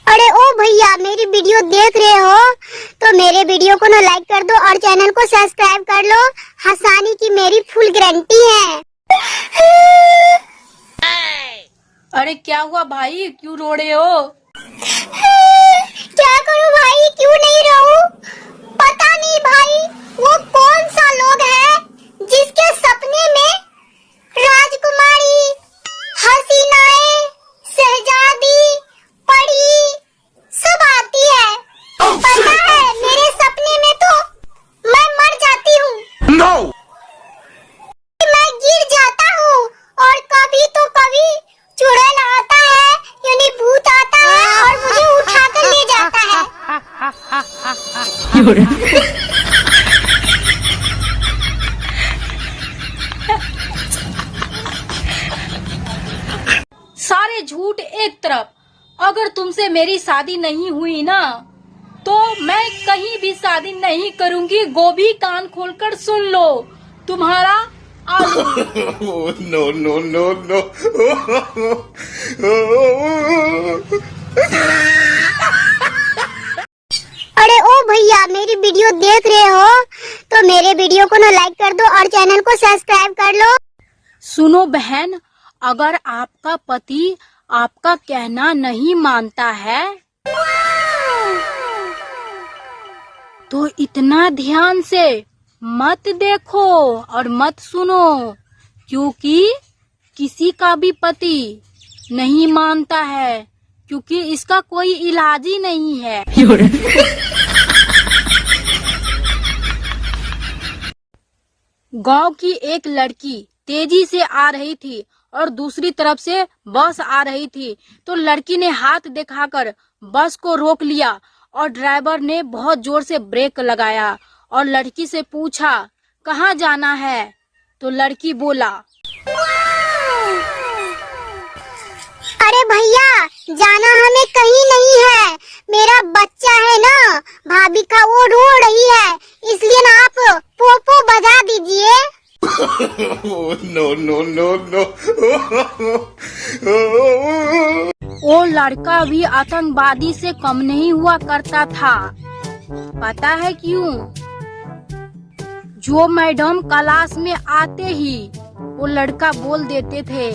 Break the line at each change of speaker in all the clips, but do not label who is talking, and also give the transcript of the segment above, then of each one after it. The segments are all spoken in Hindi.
अरे ओ भैया, मेरी वीडियो देख रहे हो तो मेरे वीडियो को ना लाइक कर दो और चैनल को सब्सक्राइब कर लो। हंसाने की मेरी फुल गारंटी है।
अरे क्या हुआ भाई, क्यों रो रहे हो?
क्या करूं भाई, क्यों नहीं रहूं? पता नहीं भाई, वो कौन सा लोग है जिसके सपने में राजकुमारी, हसीनाएं, शहजादी, परी सब आती है। पता है, मेरे सपने में तो मैं मर जाती हूँ।
No!
मैं गिर जाता हूँ और कभी तो कभी चुड़ैल आता है, यानी भूत आता है और मुझे उठाकर ले जाता है।
सारे झूठ एक तरफ। अगर तुमसे मेरी शादी नहीं हुई ना तो मैं कहीं भी शादी नहीं करूंगी। गोभी कान खोलकर सुन लो, तुम्हारा आलू।
No, no, no, no.
अरे ओ भैया, मेरी वीडियो देख रहे हो तो मेरे वीडियो को ना लाइक कर दो और चैनल को सब्सक्राइब कर लो।
सुनो बहन, अगर आपका पति आपका कहना नहीं मानता है तो इतना ध्यान से मत देखो और मत सुनो, क्योंकि किसी का भी पति नहीं मानता है, क्योंकि इसका कोई इलाज ही नहीं है। गांव की एक लड़की तेजी से आ रही थी और दूसरी तरफ से बस आ रही थी, तो लड़की ने हाथ दिखाकर बस को रोक लिया और ड्राइवर ने बहुत जोर से ब्रेक लगाया और लड़की से पूछा कहाँ जाना है, तो लड़की बोला
अरे भैया, जाना हमें कहीं नहीं है, मेरा बच्चा है ना भाभी का, वो रो रही है, इसलिए ना आप पोपो बजा दीजिए।
No, no, no, no.
वो लड़का भी आतंकवादी से कम नहीं हुआ करता था। पता है क्यों? जो मैडम क्लास में आते ही वो लड़का बोल देते थे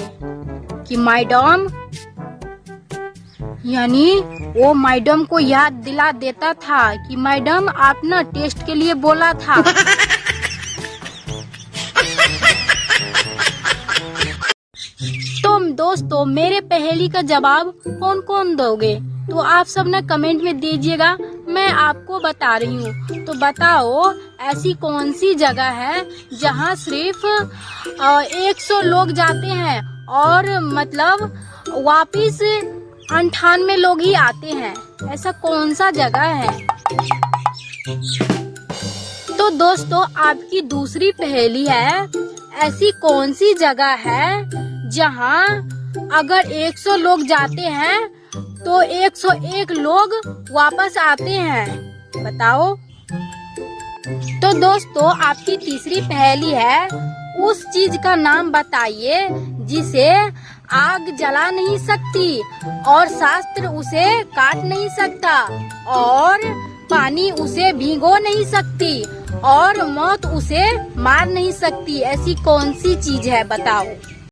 कि मैडम, यानी वो मैडम को याद दिला देता था कि मैडम आप ना टेस्ट के लिए बोला था। तुम दोस्तों, मेरे पहेली का जवाब कौन कौन दोगे? तो आप सब ने कमेंट में दीजिएगा, मैं आपको बता रही हूँ। तो बताओ, ऐसी कौन सी जगह है जहाँ सिर्फ 100 लोग जाते हैं और मतलब वापिस 98 लोग ही आते हैं? ऐसा कौन सा जगह है? तो दोस्तों, आपकी दूसरी पहेली है, ऐसी कौन सी जगह है जहाँ अगर 100 लोग जाते हैं तो 101 लोग वापस आते हैं? बताओ। तो दोस्तों, आपकी तीसरी पहेली है, उस चीज का नाम बताइए जिसे आग जला नहीं सकती और शास्त्र उसे काट नहीं सकता और पानी उसे भिगो नहीं सकती और मौत उसे मार नहीं सकती। ऐसी कौन सी चीज है, बताओ।